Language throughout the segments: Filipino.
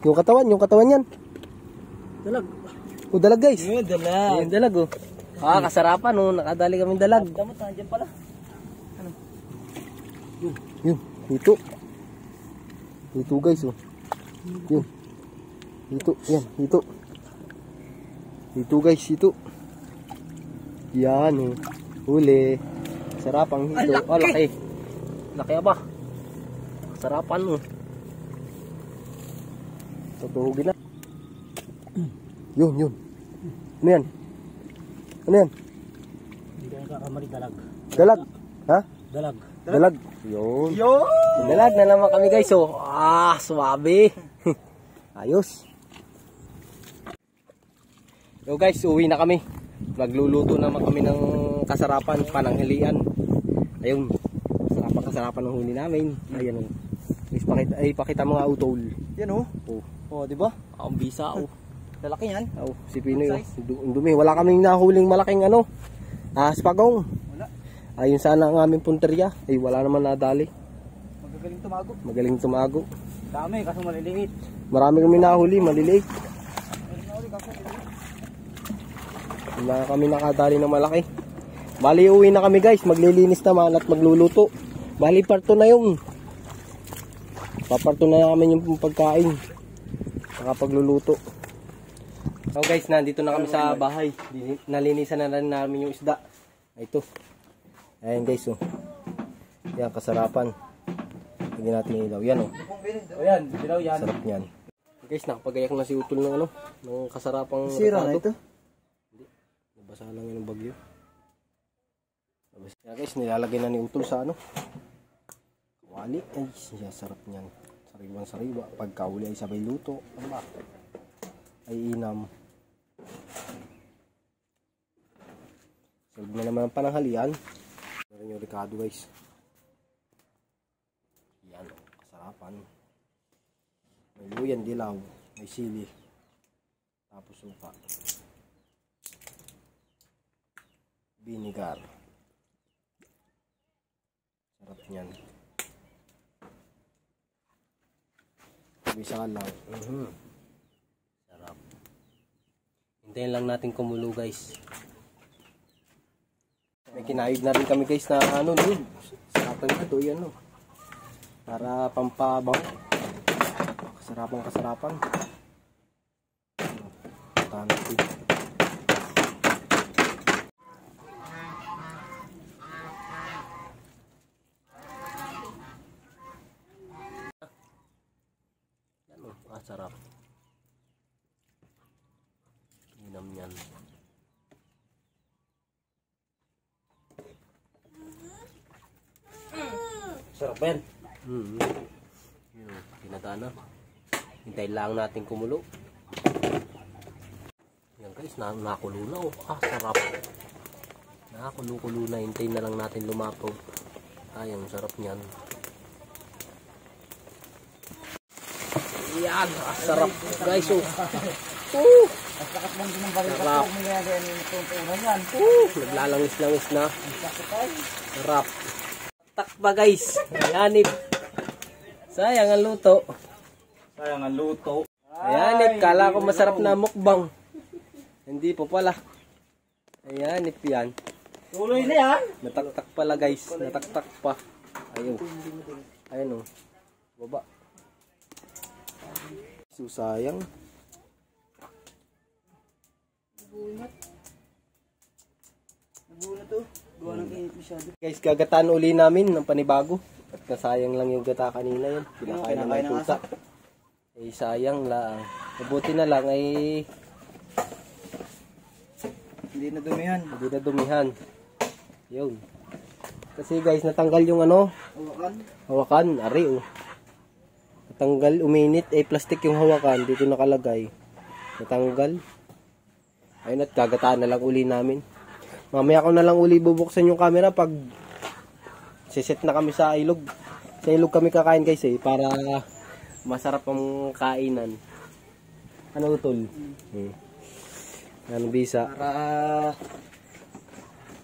Yung katawan yan. Dalag. O, dalag guys. Yung dalag. Yung dalag oh. Kasarapan oh. Nakadali kaming dalag. Damot na, dyan pala. Ano? Yun. Hito. Hito guys oh. Yun. Hito. Yan. Hito. Hito guys. Hito. Yan oh. Huli. Sarapang hito. Oh, laki. Laki ba? Sarapan mo. Tutuhugin na. Yun. Ano yan? Ano yan? Hindi ka nakakamali, dalag. Dalag. Ha? Dalag. Dalag. Yun. Dalag na naman kami guys. Oh. Swabe. Ayos. So guys, uwi na kami. Magluluto naman kami ng kasarapan, pananghalian. Ayun. Kasarapan ng huli namin. Ayan oh. Pakita mo nga utol. Yan oh. Oh, di ba? Ang bisa oh. Lalaki yan. Oh, si Pinoy oh. Dumi. Wala kaming nahuling malaking ano. Spagong. Wala. Ayun sana ang aming punteriya. Wala naman nadali. Magaling tumago. Dami, kaso maliliit. Marami kami nahuli, maliliit. Wala kami nakadali ng malaki. Bali, uwi na kami guys. Maglilinis naman at magluluto. Bali, parto na yung. Paparto na namin yung pagkain. Saka pagluluto. So guys, nandito na kami sa bahay. Nalinisan na rin namin yung isda. Ito. Ayan guys oh. Yan, kasarapan. Hindi natin ilaw. Yan oh. Ayan, dilaw yan. Sarap niyan. Guys, nakapagayak na si Utol ng ano, ng kasarapang sira na ito? Hindi. Nabasa lang yan ng bagyo. Kaya guys, nilalagay na ni Utol sa ano. Kawali. Ay, sarap niyan. Sariwan-sariwa. Pagkauli ay sabay luto. Ano ba? Ay inam. Solve na naman ang pananghalian. Meron yung Ricardo guys. Yan o, kasarapan. May luyan, dilaw, may sili, tapos suka, vinegar. Sarap niyan. Bisa ka lang. Sarap. Hintayin lang natin kumulo guys. May kinayod na rin kami guys na ano dun. Sarapan ito yan no. Para pampabaw. Kasarapan. Tanti. Sarap. Inam yan. Sarap yan. Pinadaan na. Hintayin lang natin kumulo. Yan guys, nakulo na oh. Sarap. Nakakulo-kulo na. Hintayin na lang natin lumapaw. Ang sarap niyan. Yan, sarap guys oh. Sarap. Naglalangis-langis na. Sarap. Takpa guys. Ayanip. Sayang ang luto. Ayanip. Kala ko masarap na mukbang. Hindi po pala. Ayanip yan. Tuloy na yan. Nataktak pala guys. Nataktak pa. Ayun. Ayun oh. Baba. Susayang. Nabulat to. Gawa ng init masyado. Guys, gagataan uli namin ng panibago. At nasayang lang yung gata kanina yun. Pinakain na ng tuta. Sayang lang. Mabuti na lang ay hindi na dumihan. Hindi na dumihan. Yun. Kasi guys, natanggal yung ano. Hawakan. Ari oh. Natanggal, uminit. Plastic yung hawakan. Dito nakalagay. Natanggal. Ayun at gagataan na lang uli namin. Mamaya ko na lang uli bubuksan yung camera pag siset na kami sa ilog. Sa ilog kami kakain guys para masarap ang kainan. Ano utol? Ano bisa? Para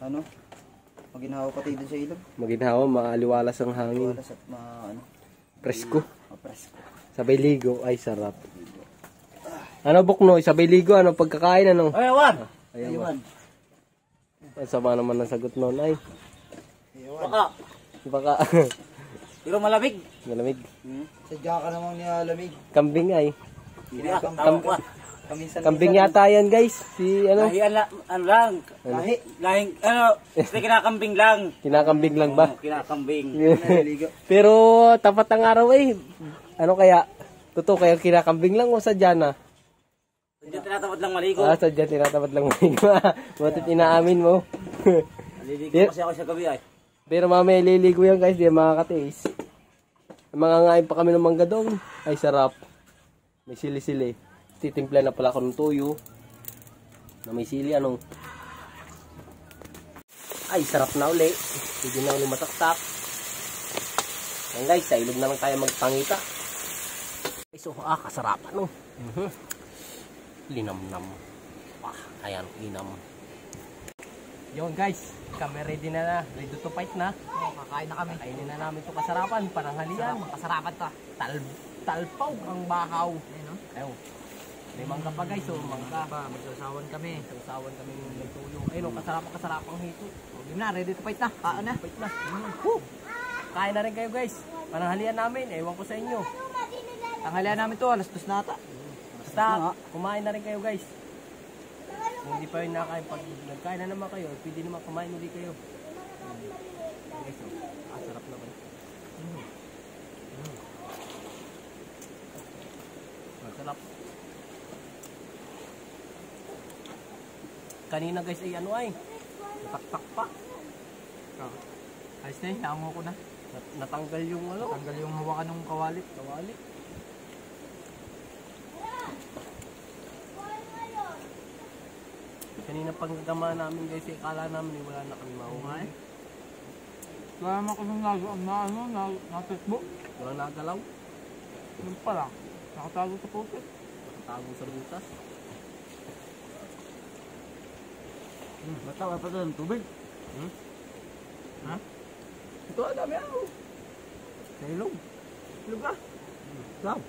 ano? Maginhawa pati dun sa ilog. Maginhawa, maaliwalas ang hangin. Maaliwalas at Presko. Presko. Sabay ligo. Ay, sarap. Ano, Buknoy? Sabay ligo, ano, pagkakain, ano? Ay, awan! Ayawan. Ang sama naman ng sagot noon, ay. Baka. Baka, Pero malamig. malamig. Sadya ka namang nilalamig. Kambing, ay. Tawag ka. Kambing yata yan, guys. Si, ano? Lahian lang, ano lang. Lahing, ano, kinakambing lang. Kinakambing lang ba? Kinakambing. Pero, tapat ang araw, eh. Ano kaya? Totoo, kaya kinakambing lang o sadya na? Diyan tinatamad lang maligo. Sadya, tinatamad lang maligo. Batit inaamin mo. Naliligo kasi ako sa gabi ay. Pero mamaya liligo yan, guys. Di yan makakatiis. Mangangain pa kami ng mangga doon. Ay, sarap. May sili-sili. Titimpla na pala ako ng tuyo. Na may sili, anong? Ay, sarap na uli. Hindi na uli mataktak. Yan guys, sa ilog na lang tayo magpangita. So, kasarapan, no? Linam-nam. Ayan, linam. Yun guys, kami ready na. Ready to fight na. Kakain na kami. Kainin na namin ito kasarapan. Pananghalian. Kasarapan to. Talpaw ang bakaw. Ayun, no? Ayun. May mangga pa guys, so mangga. Magsasawan kami. Sasawan kami ng nagtulong. Ayun, kasarapang hito. Game na, ready to fight na. Kaan na. Fight na. Woo! Kain na rin kayo guys. Pananghalian namin, ewan ko sa inyo. Tanghalian namin to, alas 2 na ata. Basta, kumain na rin kayo guys. Kung hindi pa yun nakain, pag nagkain na naman kayo, pwede naman kumain ulit kayo. Guys, sarap naman. Masarap. Kanina guys ay ano ay, nataktak pa. Ayos na eh, naango ko na. Natanggal yung ano. Tanggal yung hawakan ng kawalit. Kawali. Kanina panggagama namin guys, akala namin wala na kami maumay. Wala naman ko nung natikbo. Walang nagalaw. Yung pala, nakatago sa putik. Nakatago sa butas. Batawa pa doon, tubig. Ha? Ito ang dami ako. Sa ilog. Ilog ka. Wow.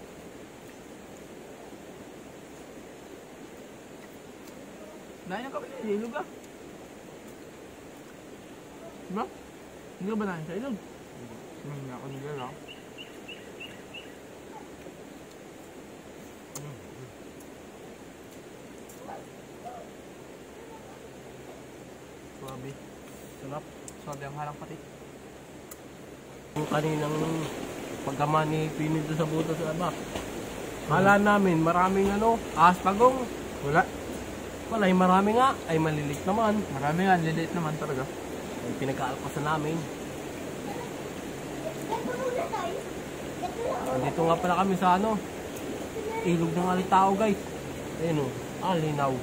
Dahil na kami na ilog ah. Diba? Hindi ka ba nahin sa ilog? Hindi ako nila lang. Swabe. Sarap. Swabe ang harang pati. Yung kaninang paggama ni Pino doon sa butas sa abak. Kala namin maraming ano, pagong. Wala. Wala, yung marami nga. Ay malilit naman. Marami nga, liliit naman talaga. Ay pinag-aalpasan namin. Dito nga pala kami sa ano, ilog ng Alitao guys. Ayun o, linaw.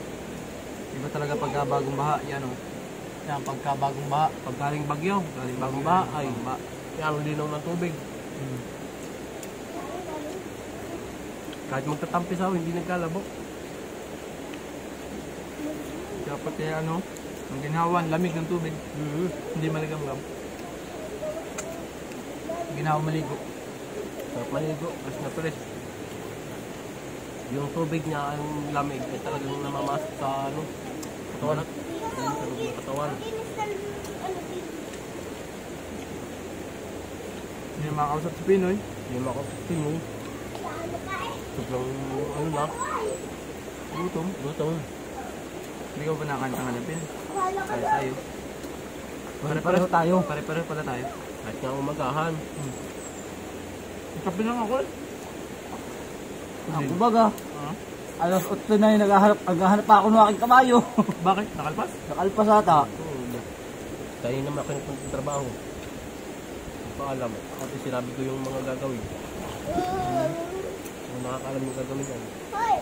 Iba talaga pagka bagong baha, yan o. Yan, pagka bagong baha. Pag galing bagyo, galing bagong baha, ay yan ang linaw ng tubig. Kahit magtatampisaw, hindi nagkalabok. Dapat kaya ano, ang ginhawan, lamig ng tubig. Hindi maligamgam. Ginawa maligo. Sarap maligo, fresh na fresh. Yung tubig niya, ang lamig, ay talagang namamasok sa ano, katawan. Sa loob ng katawan. Hindi makakausap si Pinoy. Hindi mo ako Pinoy. Sobrang ano na, gutom. Hindi ka ba nakakanta nga ng Pinoy? Kaya tayo. Pare-pareho tayo. Pare-pareho pala tayo. Kahit nga umagahan. Kapi lang ako eh. Ako baga. Alas 8 na yung naghahanap pa ako ng aking kabayo. Bakit? Nakalpas? Nakalpas ata. Tayo naman ako nagpunta trabaho. Paalam. At sinabi ko yung mga gagawin. Kung nakakaalam yung gagawin yan. Hoy!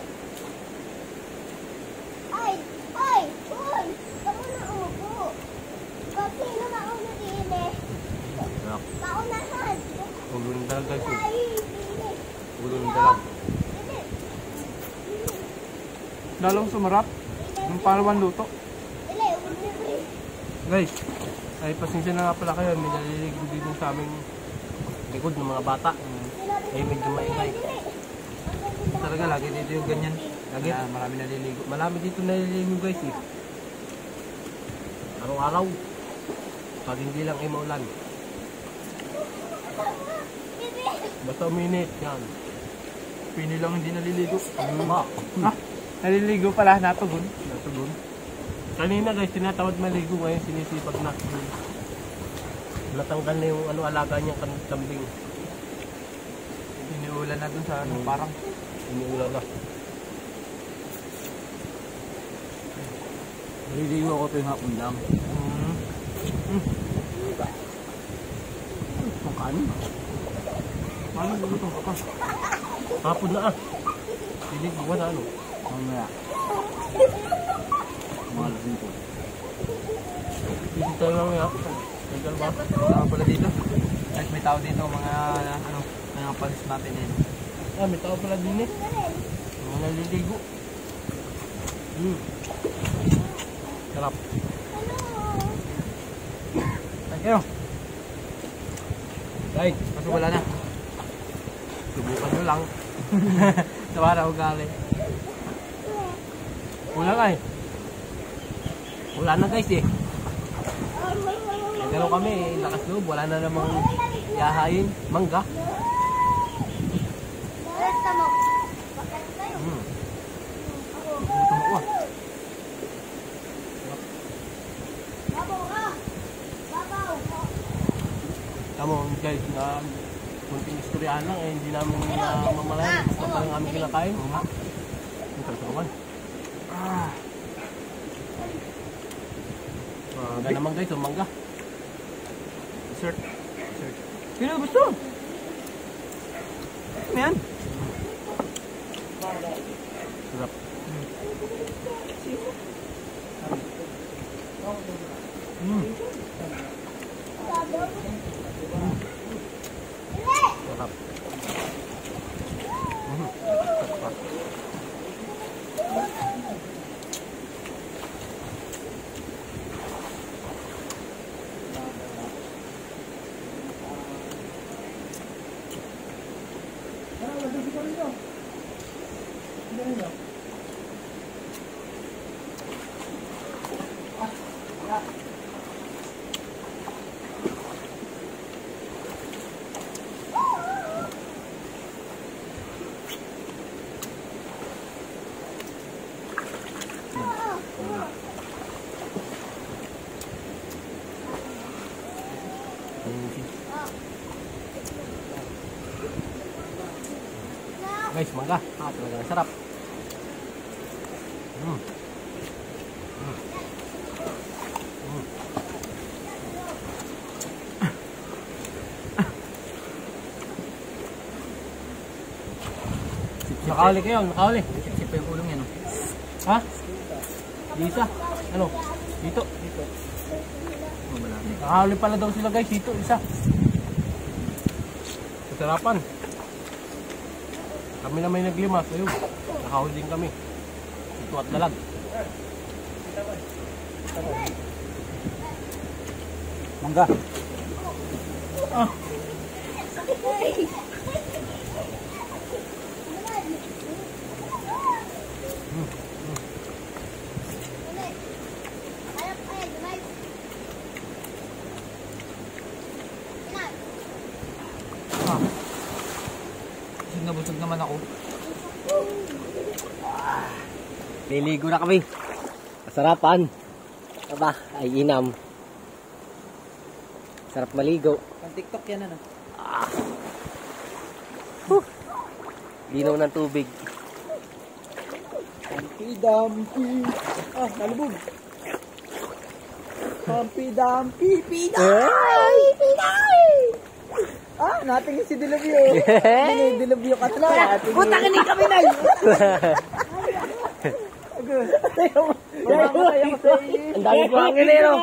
Hoy! Hoy! Hoy! Kamu na umupo. Sino mauna din eh? Anak, Paunahan! ulo ng dalag guys. Ay! Dili! Ulo ng dalag. Dili! Lalong sumarap. Yung palawan luto. Dili! Dili! Guys, ay pasensya na nga pala kayo. May naliligo dito sa aming likod ng mga bata. Ay medyo maingay. talaga, lagi dito yung ganyan. Lagi, marami naliligo. Marami dito naliligo guys eh. Araw-araw. Pag hindi lang ay maulan. Basta uminit yan. Pini lang hindi naliligo. Ma. Naliligo pala, natugon. Natugon. Kanina guys, tinatawad maligo. Ngayon sinisipag na. Natanggal na yung alaga niyang kambing. Iniulan na dun sa parang. Iniulan na. Naliligo ako tuwing hapon lang. Kung kanin. Paano lulutong ka pa? Hapon na ah. Siligo ba na ano? Mamaya. Mga lasing ko. Hindi tayo mamaya. Tagal ba? Tao pala dito. Kahit may tao dito, mga palis natin yan. Ah, may tao pala din eh. Mga naliligo. Sarap. Thank you. Right. Kaso wala na. Subukan nyo lang. Sa para ugali. Wala nga eh. Wala na guys eh. Nagano kami eh. Lakas loob. Wala na namang yahayin. Mangga. Basta mo. Bakit kayo? Gutom ako ah. Babaw ka. Babaw. Tama guys na kunting istoryahan lang eh. Hindi namin mamalayan. Gusto pa lang aming kinakain. Oo nga. Ang kalsawan. Mangga naman guys. Oh, mangga. Dessert. Sino gusto? Ano yan? Sarap. Sarap. Guys, mangga. Ah, talagang sarap. Nakauli kayo, nakauli. Sip pa yung ulong yan. Ha? Dito. Ano? Dito. Nakauli pala daw sila guys, dito, isa. Kasarapan. Kami na may naglima, so yun. Nakahuli din kami. Ito at dalag. Mangga. Busog na busog naman ako. Liligo na kami. Kasarapan. Aba, ay inam. Sarap maligo. Pang TikTok yan ano. Linaw ng tubig. Dampi-dampi. Ah, nalubog. Dampi-dampi. Ay! Ah, natingin si Dilabio. Dilabio katla. Puta ka kami na. Ang dami ko ang ginero.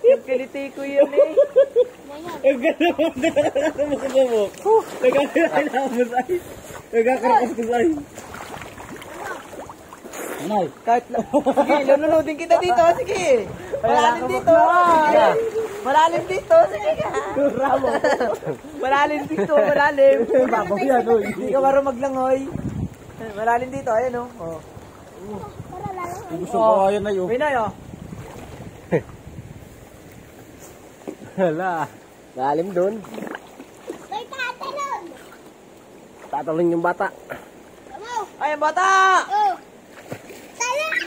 Yung kiliti ko yun eh. Ganyan. Ang ganda mo. Nagkakarakas ko sa'yo. Anay? Kahit lang. Sige, nanonoodin kita dito. Sige. Wala din dito. Sige. Malalim dito. Sige ka. Bravo. Malalim dito. Malalim. Babaw yan, oy. Hindi ka marunong maglangoy. Malalim dito. Ayan, oh. Oh. Para lang. Gusto ko ayan na yun. Pinoy, oh. Hala. Lalim doon. May tatalon. Tatalon yung bata. Kamo. Ayan, bata! Oh. Talon.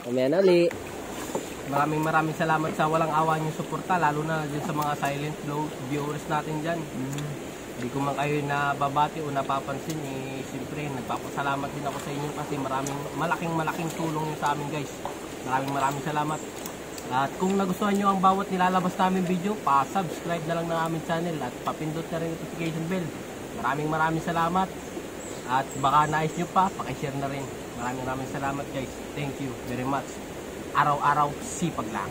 Mamaya na uli. Maraming salamat sa walang awa niyong suporta, lalo na dyan sa mga silent viewers natin dyan. Hindi ko man kayo nababati o napapansin, siyempre nagpapasalamat din ako sa inyo kasi malaking tulong yun sa amin guys. Maraming salamat. At kung nagustuhan nyo ang bawat nilalabas namin video, pa-subscribe na lang ng aming channel at papindot na rin notification bell. Maraming salamat. At baka nais nyo pa, pakishare na rin. Maraming salamat guys. Thank you very much. Araw-araw sipag lang.